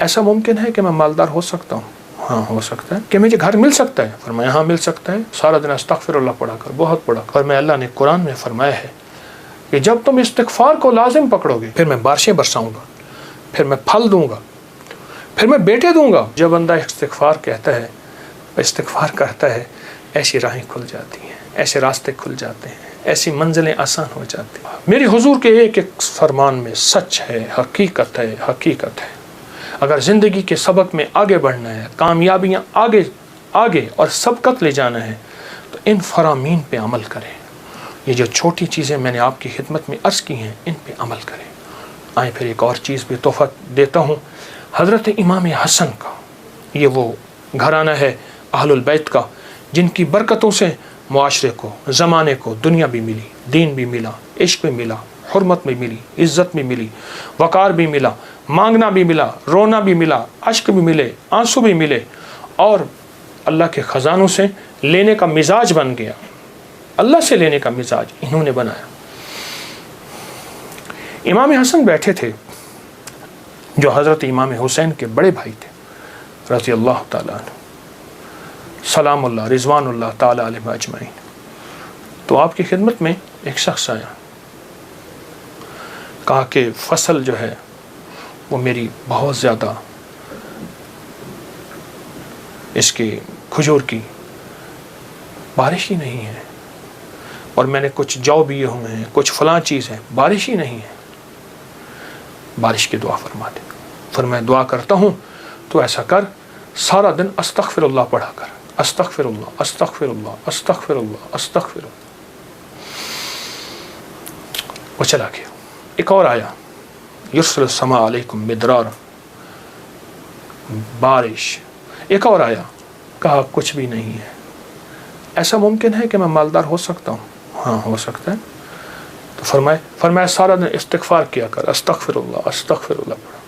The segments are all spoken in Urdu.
ایسا ممکن ہے کہ میں مالدار ہو سکتا ہوں؟ ہاں ہو سکتا ہے۔ کہ مجھے گھر مل سکتا ہے؟ فرمایا ہاں مل سکتا ہے، سارا دن استغفر اللہ پڑھا کر، بہت پڑھا کر۔ اور میں اللہ نے قرآن میں فرمایا ہے کہ جب تم استغفار کو لازم پکڑو گے، پھر میں بارشیں برساؤں گا، پھر میں پھل دوں گا، پھر میں بیٹے دوں گا۔ جب بندہ استغفار کہتا ہے، استغفار کرتا ہے، ایسی راہیں کھل جاتی ہیں، ایسے راستے کھل جاتے ہیں، ایسی منزلیں آسان ہو جاتی ہیں۔ میری حضور کے ایک ایک فرمان میں سچ ہے، حقیقت ہے، حقیقت ہے۔ اگر زندگی کے سبق میں آگے بڑھنا ہے، کامیابیاں آگے اور سبقت لے جانا ہے، تو ان فرامین پہ عمل کریں۔ یہ جو چھوٹی چیزیں میں نے آپ کی خدمت میں عرض کی ہیں، ان پہ عمل کریں۔ آئیں پھر ایک اور چیز بھی تحفہ دیتا ہوں، حضرت امام حسن کا۔ یہ وہ گھرانہ ہے اہل البیت کا، جن کی برکتوں سے معاشرے کو، زمانے کو دنیا بھی ملی، دین بھی ملا، عشق بھی ملا، حرمت بھی ملی، عزت بھی ملی، وقار بھی ملا، مانگنا بھی ملا، رونا بھی ملا، اشک بھی ملے، آنسو بھی ملے، اور اللہ کے خزانوں سے لینے کا مزاج بن گیا۔ اللہ سے لینے کا مزاج انہوں نے بنایا۔ امام حسن بیٹھے تھے، جو حضرت امام حسین کے بڑے بھائی تھے رضی اللہ تعالیٰ عنہ، سلام اللہ رضوان اللہ تعالیٰ علیہ اجمعین۔ تو آپ کی خدمت میں ایک شخص آیا، کہا کہ فصل جو ہے وہ میری بہت زیادہ، اس کی کھجور کی بارش ہی نہیں ہے، اور میں نے کچھ جو بیے ہوئے ہیں، کچھ فلاں چیز ہے، بارش ہی نہیں ہے، بارش کی دعا فرما دے۔ پھر میں دعا کرتا ہوں تو ایسا کر، سارا دن استغفر اللہ پڑھا کر، استغفر اللہ استغفر اللہ استغفر اللہ استغفر اللہ۔ وہ چلا گیا۔ ایک اور آیا، یرسل السماء علیکم مدرار، بارش۔ ایک اور آیا، کہا کچھ بھی نہیں ہے۔ ایسا ممکن ہے کہ میں مالدار ہو سکتا ہوں؟ ہاں ہو سکتا ہے۔ تو فرمایا سارا دن استغفار کیا کر، استغفر اللہ استغفر اللہ پڑھا۔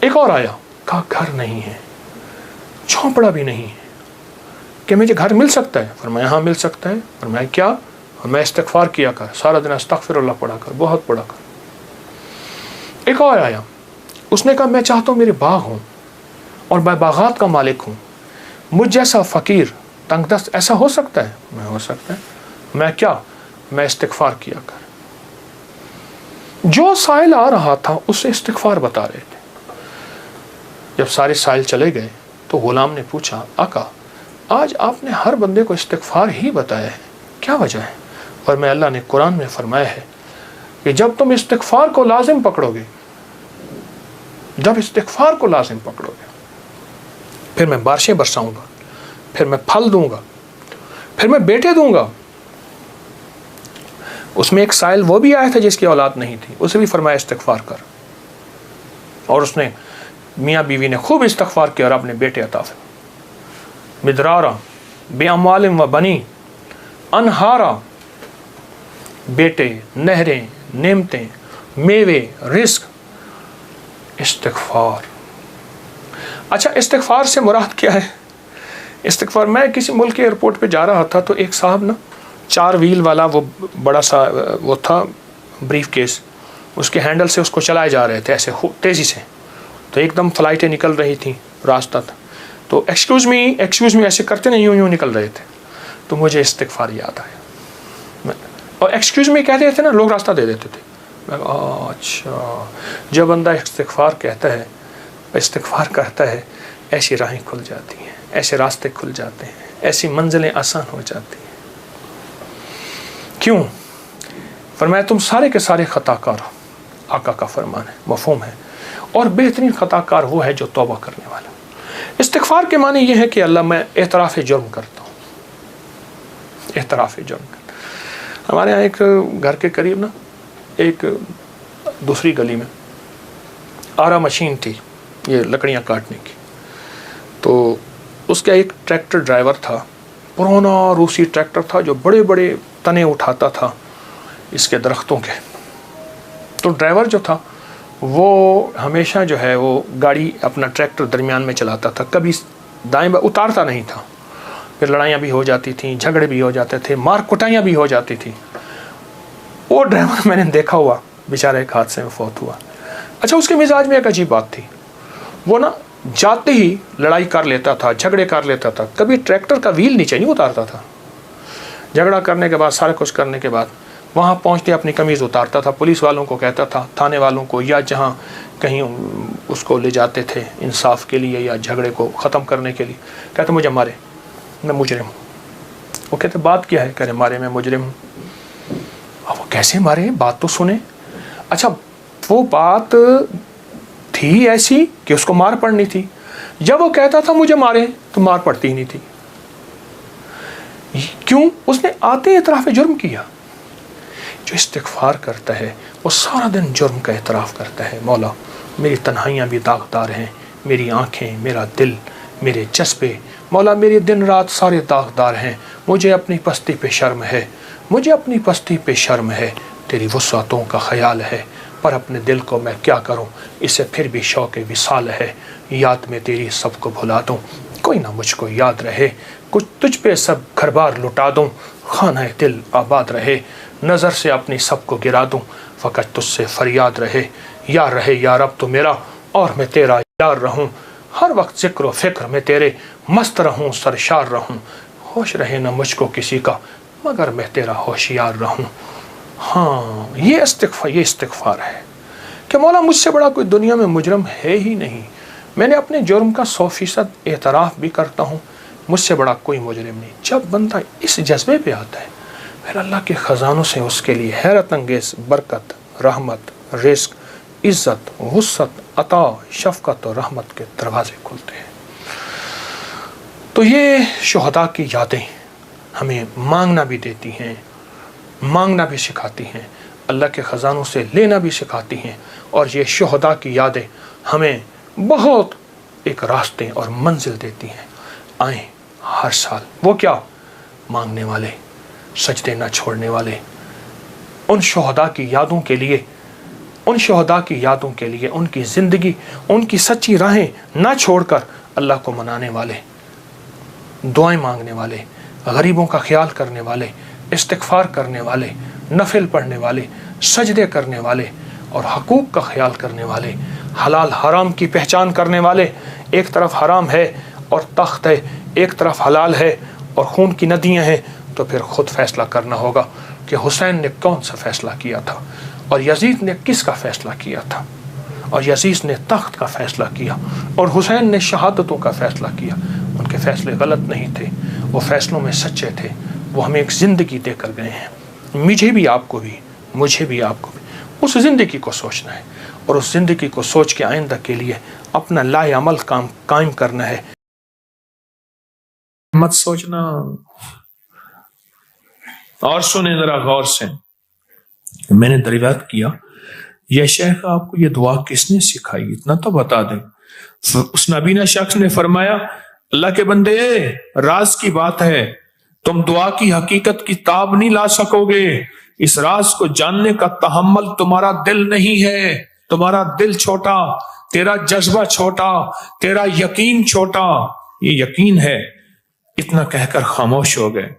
ایک اور آیا، کہا گھر نہیں ہے، جھونپڑا بھی نہیں ہے، کہ مجھے گھر مل سکتا ہے؟ فرمایا ہاں مل سکتا ہے۔ فرمایا کیا؟ میں استغفار کیا کر، سارا دن استغفر اللہ پڑھا کر، بہت پڑھا کر۔ ایک اور آیا، اس نے کہا میں چاہتا ہوں میرے باغ ہوں اور میں باغات کا مالک ہوں، مجھ جیسا فقیر تنگ دست ایسا ہو سکتا ہے؟ میں ہو سکتا ہے۔ میں کیا؟ میں استغفار کیا کر۔ جو سائل آ رہا تھا اسے استغفار بتا رہے تھے۔ جب سارے سائل چلے گئے تو غلام نے پوچھا، آقا آج آپ نے ہر بندے کو استغفار ہی بتایا ہے، کیا وجہ ہے؟ اور میں اللہ نے قرآن میں فرمایا ہے کہ جب تم استغفار کو لازم پکڑو گے، جب استغفار کو لازم پکڑو گے، پھر میں بارشیں برساؤں گا، پھر میں پھل دوں گا، پھر میں بیٹے دوں گا۔ اس میں ایک سائل وہ بھی آیا تھا جس کی اولاد نہیں تھی، اسے بھی فرمایا استغفار کر، اور اس نے میاں بیوی نے خوب استغفار کیا اور اپنے بیٹے عطا فرمائے۔ مدرارا بے اموال و بنی، انہارا، بیٹے، نہریں، نعمتیں، میوے، رزق، استغفار۔ اچھا استغفار سے مراد کیا ہے؟ استغفار، میں کسی ملک کے ایئرپورٹ پہ جا رہا تھا تو ایک صاحب نا 4 ویل والا وہ بڑا سا وہ تھا بریف کیس، اس کے ہینڈل سے اس کو چلائے جا رہے تھے ایسے تیزی سے، تو ایک دم فلائٹیں نکل رہی تھیں، راستہ تھا، تو ایکسکیوز می ایسے کرتے نہیں، یوں نکل رہے تھے، تو مجھے استغفار یاد آیا، اور ایکسکیوز می کہتے تھے نا، لوگ راستہ دے دیتے تھے۔ میں کہا اچھا، جب بندہ استغفار کہتا ہے، استغفار کرتا ہے، ایسی راہیں کھل جاتی ہیں، ایسے راستے کھل جاتے ہیں، ایسی منزلیں آسان ہو جاتی ہیں۔ کیوں؟ فرمایا تم سارے کے سارے خطا کار ہو، آقا کا فرمان ہے، مفہوم ہے، اور بہترین خطا کار وہ ہے جو توبہ کرنے والا۔ استغفار کے معنی یہ ہے کہ اللہ میں اعتراف جرم کرتا ہوں، اعتراف جرم کرتا ہوں۔ ہمارے یہاں ایک گھر کے قریب نا ایک دوسری گلی میں آرا مشین تھی، یہ لکڑیاں کاٹنے کی، تو اس کا ایک ٹریکٹر ڈرائیور تھا، پرانا روسی ٹریکٹر تھا جو بڑے بڑے تنے اٹھاتا تھا اس کے درختوں کے۔ تو ڈرائیور جو تھا وہ ہمیشہ جو ہے وہ گاڑی اپنا ٹریکٹر درمیان میں چلاتا تھا، کبھی دائیں بائیں اتارتا نہیں تھا، پھر لڑائیاں بھی ہو جاتی تھیں، جھگڑے بھی ہو جاتے تھے، مار کٹائیاں بھی ہو جاتی تھیں۔ وہ ڈرائیور میں نے دیکھا ہوا، بیچارہ ایک حادثے میں فوت ہوا۔ اچھا اس کے مزاج میں ایک عجیب بات تھی، وہ نا جاتے ہی لڑائی کر لیتا تھا، جھگڑے کر لیتا تھا، کبھی ٹریکٹر کا ویل نیچے نہیں اتارتا تھا. جھگڑا کرنے کے بعد، سارا کچھ کرنے کے بعد وہاں پہنچتے اپنی قمیض اتارتا تھا، پولیس والوں کو کہتا تھا، تھانے والوں کو، یا جہاں کہیں اس کو لے جاتے تھے انصاف کے لیے یا جھگڑے کو ختم کرنے کے لیے، کہتے مجھے مارے، میں مجرم ہوں. وہ کہتے بات کیا ہے؟ کہہ رہے مارے میں مجرم ہوں. اب وہ کیسے مارے؟ بات تو سنیں. اچھا وہ بات تھی ایسی کہ اس کو مار پڑنی تھی. جب وہ کہتا تھا مجھے مارے تو مار پڑتی ہی نہیں تھی. کیوں؟ اس نے آتے اعتراف جرم کیا. جو استغفار کرتا ہے وہ سارا دن جرم کا اعتراف کرتا ہے. مولا میری تنہائیاں بھی داغدار ہیں، میری آنکھیں، میرا دل، میرے جذبے، مولا میرے دن رات سارے داغدار ہیں. مجھے اپنی پستی پہ شرم ہے، مجھے اپنی پستی پہ شرم ہے. تیری وسعتوں کا خیال ہے، پر اپنے دل کو میں کیا کروں، اسے پھر بھی شوق وصال ہے. یاد میں تیری سب کو بھلا دوں، کوئی نہ مجھ کو یاد رہے. کچھ تجھ پہ سب گھر بار لٹا دوں، خانہ دل آباد رہے. نظر سے اپنی سب کو گرا دوں، فقط تجھ سے فریاد رہے. یار رہے یا رب تو میرا، اور میں تیرا یار رہوں. ہر وقت ذکر و فکر میں تیرے مست رہوں، سرشار رہوں. ہوش رہے نہ مجھ کو کسی کا، مگر میں تیرا ہوشیار رہوں. ہاں یہ استغفار ہے کہ مولا مجھ سے بڑا کوئی دنیا میں مجرم ہے ہی نہیں. میں نے اپنے جرم کا 100% اعتراف بھی کرتا ہوں، مجھ سے بڑا کوئی مجرم نہیں. جب بندہ اس جذبے پہ آتا ہے پھر اللہ کے خزانوں سے اس کے لیے حیرت انگیز برکت، رحمت، رزق، عزت، وسعت، عطا، شفقت اور رحمت کے دروازے کھلتے ہیں. تو یہ شہداء کی یادیں ہمیں مانگنا بھی دیتی ہیں، مانگنا بھی سکھاتی ہیں، اللہ کے خزانوں سے لینا بھی سکھاتی ہیں. اور یہ شہداء کی یادیں ہمیں بہت ایک راستے اور منزل دیتی ہیں. آئیں ہر سال، وہ کیا؟ مانگنے والے، سجدے نہ چھوڑنے والے، ان شہداء کی یادوں کے لیے، ان شہداء کی یادوں کے لیے، ان کی زندگی، ان کی سچی راہیں نہ چھوڑ کر اللہ کو منانے والے، دعائیں مانگنے والے، غریبوں کا خیال کرنے والے، استغفار کرنے والے، نفل پڑھنے والے، سجدے کرنے والے اور حقوق کا خیال کرنے والے، حلال حرام کی پہچان کرنے والے. ایک طرف حرام ہے اور تخت ہے، ایک طرف حلال ہے اور خون کی ندیاں ہیں. تو پھر خود فیصلہ کرنا ہوگا کہ حسین نے کون سا فیصلہ کیا تھا اور یزید نے کس کا فیصلہ کیا تھا. اور یزید نے تخت کا فیصلہ کیا اور حسین نے شہادتوں کا فیصلہ کیا. ان کے فیصلے غلط نہیں تھے، وہ فیصلوں میں سچے تھے. وہ ہمیں ایک زندگی دے کر گئے ہیں. مجھے بھی، آپ کو بھی، مجھے بھی، آپ کو بھی اس زندگی کو سوچنا ہے اور اس زندگی کو سوچ کے آئندہ کے لیے اپنا لائے عمل کام قائم کرنا ہے. مت سوچنا. اور سنیں ذرا غور سے، میں نے دریافت کیا یہ شیخ آپ کو یہ دعا کس نے سکھائی؟ اتنا تو بتا دیں. اس نبینا شخص نے فرمایا اللہ کے بندے راز کی بات ہے، تم دعا کی حقیقت کی تاب نہیں لا سکو گے. اس راز کو جاننے کا تحمل تمہارا دل نہیں ہے. تمہارا دل چھوٹا، تیرا جذبہ چھوٹا، تیرا یقین چھوٹا. یہ یقین ہے. اتنا کہہ کر خاموش ہو گئے.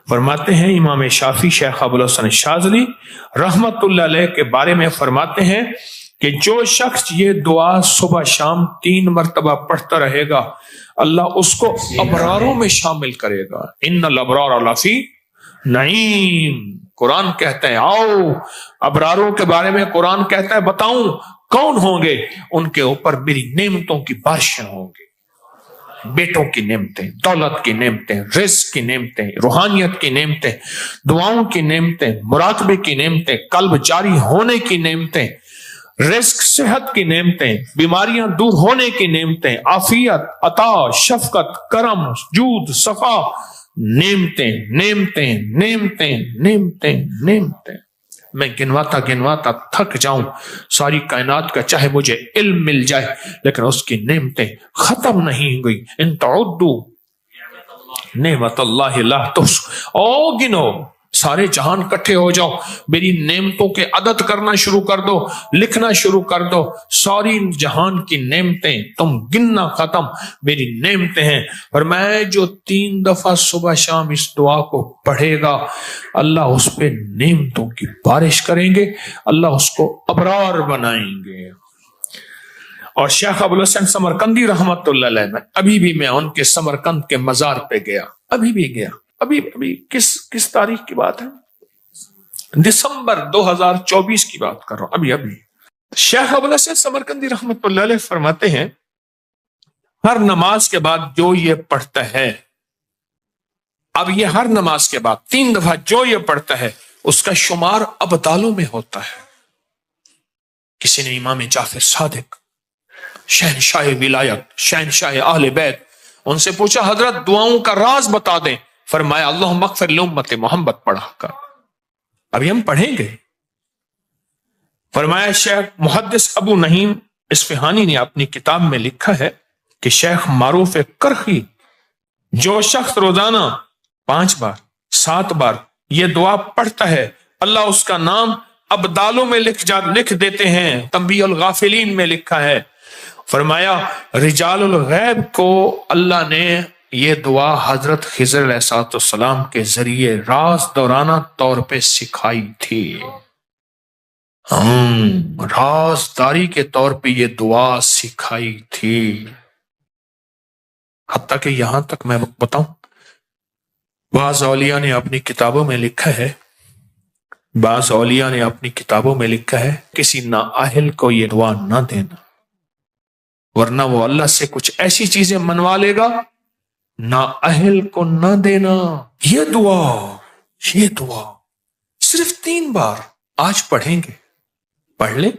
فرماتے ہیں امام شافعی شیخ ابوالحسن شاذلی رحمت اللہ علیہ کے بارے میں فرماتے ہیں کہ جو شخص یہ دعا صبح شام 3 مرتبہ پڑھتا رہے گا اللہ اس کو ابراروں میں شامل کرے گا. ان الابرار لفی نعیم. قرآن کہتا ہے آؤ ابراروں کے بارے میں قرآن کہتا ہے بتاؤں کون ہوں گے؟ ان کے اوپر میری نعمتوں کی بارشیں ہوں گی. بیٹوں کی نعمتیں، دولت کی نعمتیں، رزق کی نعمتیں، روحانیت کی نعمتیں، دعاؤں کی نعمتیں، مراقبے کی نعمتیں، قلب جاری ہونے کی نعمتیں، رزق صحت کی نعمتیں، بیماریاں دور ہونے کی نعمتیں، عافیت، عطا، شفقت، کرم، جود، صفا، نعمتیں نعمتیں نعمتیں نعمتیں نعمتیں. میں گنواتا گنواتا تھک جاؤں ساری کائنات کا، چاہے مجھے علم مل جائے لیکن اس کی نعمتیں ختم نہیں ہوئی. ان تعدوا نعمت اللہ لا تحصوها. او گنو، سارے جہان کٹھے ہو جاؤ، میری نعمتوں کے عدد کرنا شروع کر دو، لکھنا شروع کر دو. ساری جہان کی نعمتیں تم گننا ختم، میری نعمتیں ہیں. اور میں جو 3 دفعہ صبح شام اس دعا کو پڑھے گا اللہ اس پہ نعمتوں کی بارش کریں گے، اللہ اس کو ابرار بنائیں گے. اور شیخ ابوالحسن سمرقندی رحمت اللہ علیہ میں ابھی بھی میں ان کے سمرقند کے مزار پہ گیا، ابھی بھی گیا، ابھی کس تاریخ کی بات ہے؟ دسمبر 2024 کی بات کر رہا ہوں، ابھی شیخ ابوالحسن سمرقندی رحمت اللہ علیہ فرماتے ہیں ہر نماز کے بعد جو یہ پڑھتا ہے، اب یہ ہر نماز کے بعد 3 دفعہ جو یہ پڑھتا ہے اس کا شمار ابدالوں میں ہوتا ہے۔ کسی نے امام جعفر صادق، شہنشاہ ولایت، شہنشاہ اہل بیت، ان سے پوچھا حضرت دعاؤں کا راز بتا دیں، فرمایا اللہم اغفر لامت محمد پڑھا کر۔ ابھی ہم پڑھیں گے۔ فرمایا شیخ محدث ابو نعیم اصفہانی نے اپنی کتاب میں لکھا ہے کہ شیخ معروف کرخی جو شخص روزانہ 5 بار 7 بار یہ دعا پڑھتا ہے اللہ اس کا نام ابدالوں میں لکھ دیتے ہیں۔ تنبیہ الغافلین میں لکھا ہے، فرمایا رجال الغیب کو اللہ نے یہ دعا حضرت خضر علیہ السلام کے ذریعے راز دورانہ طور پہ سکھائی تھی۔ رازداری کے طور پہ یہ دعا سکھائی تھی، حتیٰ کہ یہاں تک میں بتاؤں بعض اولیاء نے اپنی کتابوں میں لکھا ہے کسی نااہل کو یہ دعا نہ دینا، ورنہ وہ اللہ سے کچھ ایسی چیزیں منوا لے گا، نااہل کو نہ دینا۔ یہ دعا صرف 3 بار آج پڑھیں گے، پڑھ لے۔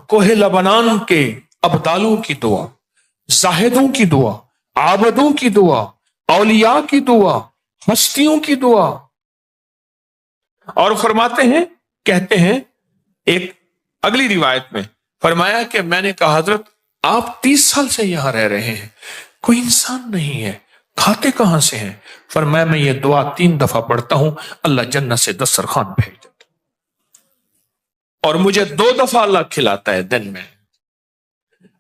کوہ لبنان کے ابدالوں کی دعا، زاہدوں کی دعا، عابدوں کی دعا، اولیاء کی دعا، ہستیوں کی دعا۔ اور فرماتے ہیں، کہتے ہیں ایک اگلی روایت میں فرمایا کہ میں نے کہا حضرت آپ 30 سال سے یہاں رہ رہے ہیں، کوئی انسان نہیں ہے، کھاتے کہاں سے ہیں؟ فرمایا میں یہ دعا 3 دفعہ پڑھتا ہوں، اللہ جنت سے دسترخوان بھیج دیتا، اور مجھے 2 دفعہ اللہ کھلاتا ہے دن میں۔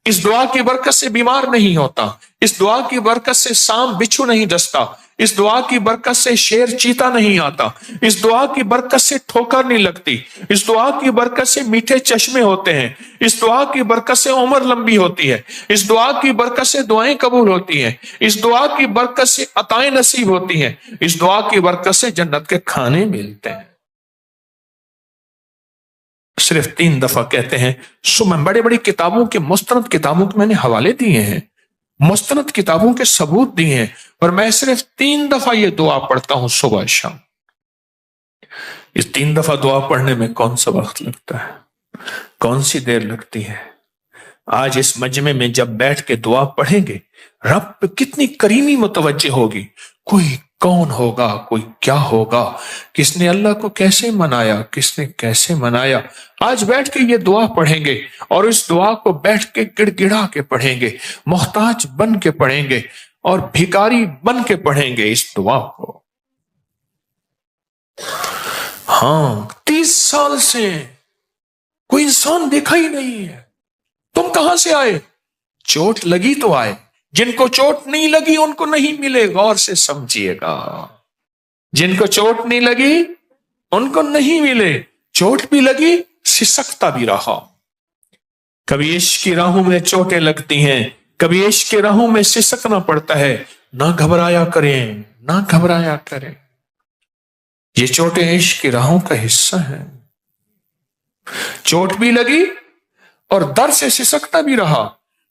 اس دعا کی برکت سے بیمار نہیں ہوتا، اس دعا کی برکت سے سانپ بچھو نہیں ڈستا، اس دعا کی برکت سے شیر چیتا نہیں آتا، اس دعا کی برکت سے ٹھوکر نہیں لگتی، اس دعا کی برکت سے میٹھے چشمے ہوتے ہیں، اس دعا کی برکت سے عمر لمبی ہوتی ہے، اس دعا کی برکت سے دعائیں قبول ہوتی ہیں، اس دعا کی برکت سے عطائیں نصیب ہوتی ہیں، اس دعا کی برکت سے جنت کے کھانے ملتے ہیں۔ صرف 3 دفعہ کہتے ہیں۔ میں بڑی بڑی کتابوں کے مستند کتابوں کے میں نے حوالے دیے ہیں، مستند کتابوں کے ثبوت دیے ہیں، اور میں صرف 3 دفعہ یہ دعا پڑھتا ہوں صبح شام۔ اس 3 دفعہ دعا پڑھنے میں کون سا وقت لگتا ہے، کون سی دیر لگتی ہے؟ آج اس مجمع میں جب بیٹھ کے دعا پڑھیں گے، رب پہ کتنی کریمی متوجہ ہوگی، کوئی کون ہوگا، کوئی کیا ہوگا، کس نے اللہ کو کیسے منایا، کس نے کیسے منایا۔ آج بیٹھ کے یہ دعا پڑھیں گے، اور اس دعا کو بیٹھ کے گڑ گڑا کے پڑھیں گے، محتاج بن کے پڑھیں گے، اور بھکاری بن کے پڑھیں گے اس دعا کو۔ 30 سال سے کوئی انسان دیکھا ہی نہیں ہے، تم کہاں سے آئے؟ چوٹ لگی تو آئے، جن کو چوٹ نہیں لگی ان کو نہیں ملے، غور سے سمجھیے گا۔ جن کو چوٹ نہیں لگی ان کو نہیں ملے، چوٹ بھی لگی سسکتا بھی رہا۔ کبھی عشق کی راہوں میں چوٹیں لگتی ہیں، کبھی عشق کی راہوں میں سسکنا پڑتا ہے، نہ گھبرایا کریں، یہ چوٹیں عشق کی راہوں کا حصہ ہیں۔ چوٹ بھی لگی اور در سے سسکتا بھی رہا،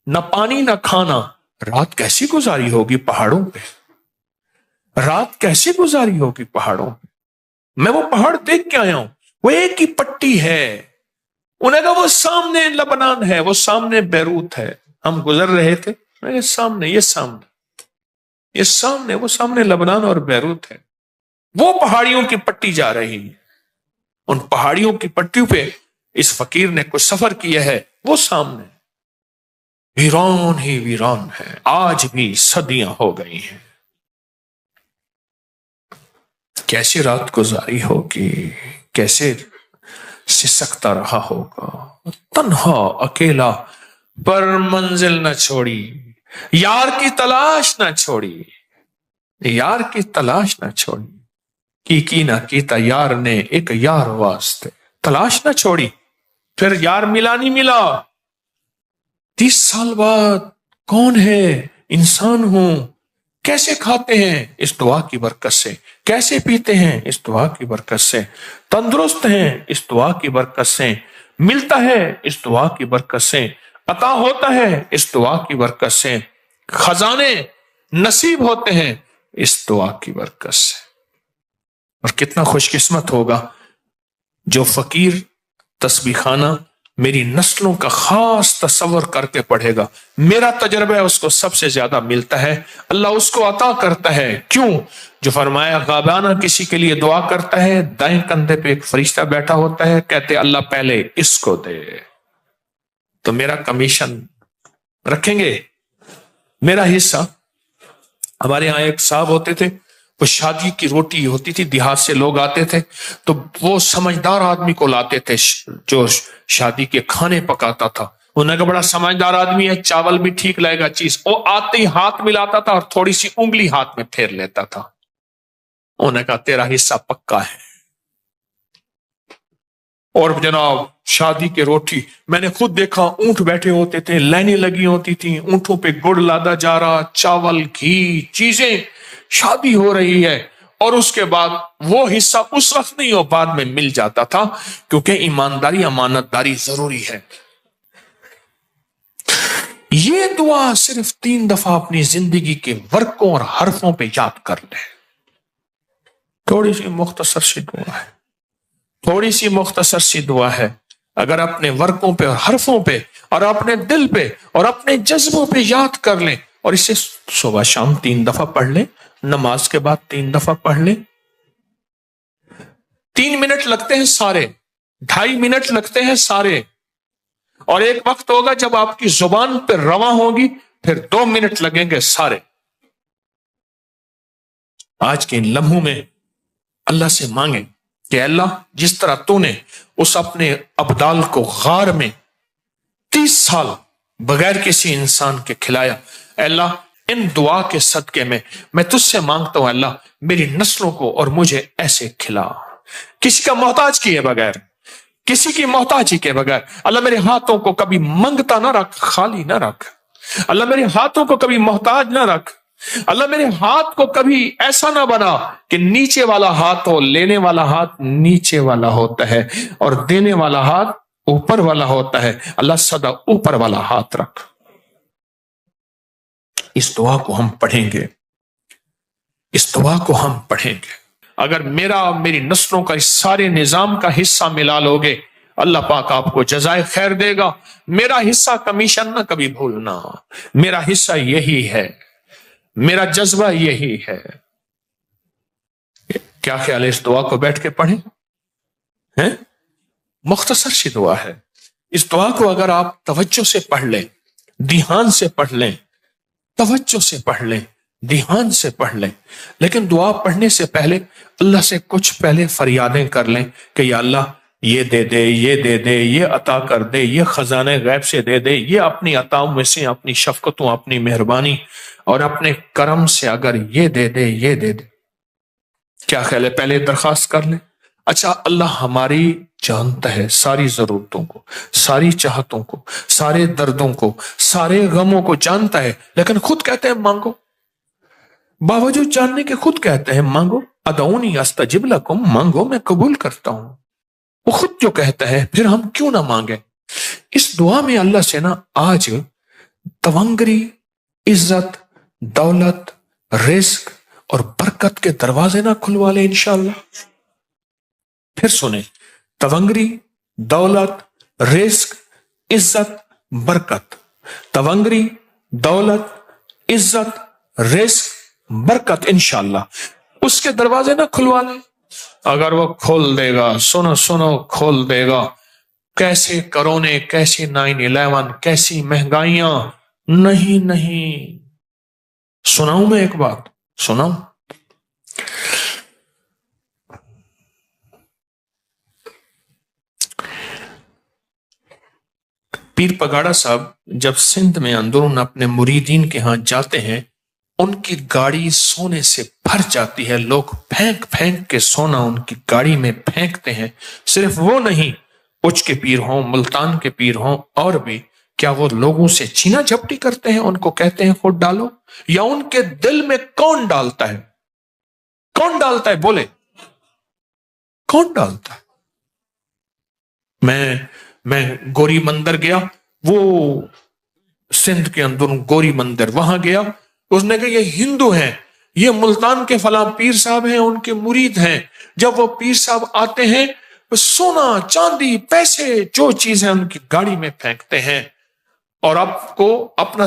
نہ پانی نہ کھانا، رات کیسی گزاری ہوگی پہاڑوں پہ، میں وہ پہاڑ دیکھ کے آیا ہوں، وہ ایک ہی پٹی ہے، انہیں کہا وہ سامنے لبنان ہے، وہ سامنے بیروت ہے، ہم گزر رہے تھے، یہ سامنے وہ سامنے لبنان اور بیروت ہے، وہ پہاڑیوں کی پٹی جا رہی ہے، ان پہاڑیوں کی پٹیوں پہ اس فقیر نے کچھ سفر کیا ہے، وہ سامنے ویران ہی ویران ہے، آج بھی صدیاں ہو گئی ہیں۔ کیسی رات گزاری ہوگی، کیسے سسکتا رہا ہوگا، تنہا اکیلا پر منزل نہ چھوڑی، یار کی تلاش نہ چھوڑی، کی نہ کیتا یار نے ایک یار واسطے، تلاش نہ چھوڑی، پھر یار ملا نہیں ملا، 30 سال بعد کون ہے، انسان ہوں، کیسے کھاتے ہیں اس دعا کی برکت سے، کیسے پیتے ہیں اس دعا کی برکت سے، تندرست ہیں اس دعا کی برکت سے، ملتا ہے اس دعا کی برکت سے، عطا ہوتا ہے اس دعا کی برکت سے، خزانے نصیب ہوتے ہیں اس دعا کی برکت سے۔ اور کتنا خوش قسمت ہوگا جو فقیر تسبیح خانہ میری نسلوں کا خاص تصور کر کے پڑھے گا۔ میرا تجربہ ہے اس کو سب سے زیادہ ملتا ہے، اللہ اس کو عطا کرتا ہے۔ کیوں؟ جو فرمایا غابانہ کسی کے لیے دعا کرتا ہے، دائیں کندھے پہ ایک فرشتہ بیٹھا ہوتا ہے، کہتے اللہ پہلے اس کو دے۔ تو میرا کمیشن رکھیں گے، میرا حصہ۔ ہمارے یہاں ایک صاحب ہوتے تھے، وہ شادی کی روٹی ہوتی تھی، دیہات سے لوگ آتے تھے تو وہ سمجھدار آدمی کو لاتے تھے جو شادی کے کھانے پکاتا تھا۔ انہوں نے کہا بڑا سمجھدار آدمی ہے، چاول بھی ٹھیک لائے گا چیز۔ وہ آتے ہی ہاتھ ملاتا تھا اور تھوڑی سی انگلی ہاتھ میں پھیر لیتا تھا۔ انہوں نے کہا تیرا حصہ پکا ہے۔ اور جناب شادی کے روٹی میں نے خود دیکھا، اونٹ بیٹھے ہوتے تھے، لائنیں لگی ہوتی تھیں، اونٹوں پہ گڑ لادا جا رہا، چاول گھی چیزیں، شادی ہو رہی ہے۔ اور اس کے بعد وہ حصہ اس وقت نہیں، وہ بعد میں مل جاتا تھا، کیونکہ ایمانداری امانت داری ضروری ہے۔ یہ دعا صرف 3 دفعہ اپنی زندگی کے ورقوں اور حرفوں پہ یاد کر لیں۔ تھوڑی سی مختصر سی دعا ہے، تھوڑی سی مختصر سی دعا ہے۔ اگر اپنے ورقوں پہ اور حرفوں پہ اور اپنے دل پہ اور اپنے جذبوں پہ یاد کر لیں، اور اسے صبح شام 3 دفعہ پڑھ لیں، نماز کے بعد 3 دفعہ پڑھ لیں۔ 3 منٹ لگتے ہیں سارے، 2.5 منٹ لگتے ہیں سارے، اور ایک وقت ہوگا جب آپ کی زبان پہ رواں ہوگی، پھر 2 منٹ لگیں گے سارے۔ آج کے ان لمحوں میں اللہ سے مانگیں کہ اللہ جس طرح تو نے اس اپنے ابدال کو غار میں 30 سال بغیر کسی انسان کے کھلایا، اے اللہ ان دعا کے صدقے میں تجھ سے مانگتا ہوں اللہ میری نسلوں کو اور مجھے ایسے کھلا، کسی کا محتاج کیے بغیر، کسی کی محتاجی کے بغیر۔ اللہ میرے ہاتھوں کو کبھی منگتا نہ رکھ، خالی نہ رکھ۔ اللہ میرے ہاتھوں کو کبھی محتاج نہ رکھ۔ اللہ میرے ہاتھ کو کبھی ایسا نہ بنا کہ نیچے والا ہاتھ ہو، لینے والا ہاتھ نیچے والا ہوتا ہے اور دینے والا ہاتھ اوپر والا ہوتا ہے۔ اللہ سدا اوپر والا ہاتھ رکھ۔ اس دعا کو ہم پڑھیں گے، اس دعا کو ہم پڑھیں گے۔ اگر میرا اور میری نسلوں کا اس سارے نظام کا حصہ ملا لوگے، اللہ پاک آپ کو جزائے خیر دے گا۔ میرا حصہ کمیشن نہ کبھی بھولنا، میرا حصہ یہی ہے، میرا جذبہ یہی ہے۔ کیا خیال ہے اس دعا کو بیٹھ کے پڑھیں؟ مختصر سی دعا ہے۔ اس دعا کو اگر آپ توجہ سے پڑھ لیں، دھیان سے پڑھ لیں، توجہ سے پڑھ لیں، دھیان سے پڑھ لیں، لیکن دعا پڑھنے سے پہلے اللہ سے کچھ پہلے فریادیں کر لیں کہ یا اللہ یہ دے دے، یہ دے دے، یہ عطا کر دے، یہ خزانے غیب سے دے دے، یہ اپنی عطاؤں میں سے اپنی شفقتوں، اپنی مہربانی اور اپنے کرم سے اگر یہ دے دے، یہ دے دے۔ کیا خیال ہے پہلے درخواست کر لیں؟ اچھا اللہ ہماری جانتا ہے ساری ضرورتوں کو، ساری چاہتوں کو، سارے دردوں کو، سارے غموں کو جانتا ہے، لیکن خود کہتے ہیں مانگو۔ باوجود جاننے کے خود کہتے ہیں مانگو، ادعونی استجب لکم، مانگو میں قبول کرتا ہوں۔ وہ خود جو کہتا ہے پھر ہم کیوں نہ مانگیں؟ اس دعا میں اللہ سے نا آج تونگری، عزت، دولت، رزق اور برکت کے دروازے نہ کھلوا لیں انشاءاللہ۔ پھر سنیں، تونگری، دولت، رزق، عزت، برکت، تونگری، دولت، عزت، رزق، برکت انشاءاللہ اس کے دروازے نہ کھلوا لیں۔ اگر وہ کھول دے گا، سنو سنو، کھول دے گا، کیسے کرونے، کیسی 9/11، کیسی مہنگائیاں، نہیں۔ سناؤں میں ایک بات، سناؤں؟ پیر پگاڑا صاحب جب سندھ میں اندرون اپنے مریدین کے ہاں جاتے ہیں، ان کی گاڑی سونے سے بھر جاتی ہے، لوگ پھینک پھینک کے سونا ان کی گاڑی میں پھینکتے ہیں۔ صرف وہ نہیں، اچ کے پیر ہوں، ملتان کے پیر ہوں، اور بھی، کیا وہ لوگوں سے چھینا جھپٹی کرتے ہیں، ان کو کہتے ہیں خود ڈالو؟ یا ان کے دل میں کون ڈالتا ہے؟ کون ڈالتا ہے؟ بولے، کون ڈالتا ہے؟ میں گوری مندر گیا، وہ سندھ کے اندر گوری مندر، وہاں گیا، اس نے کہا یہ ہندو ہیں، یہ ملتان کے فلاں پیر صاحب ہیں، ان کے مرید ہیں، جب وہ پیر صاحب آتے ہیں سونا چاندی پیسے جو چیزیں ان کی گاڑی میں پھینکتے ہیں اور آپ کو اپنا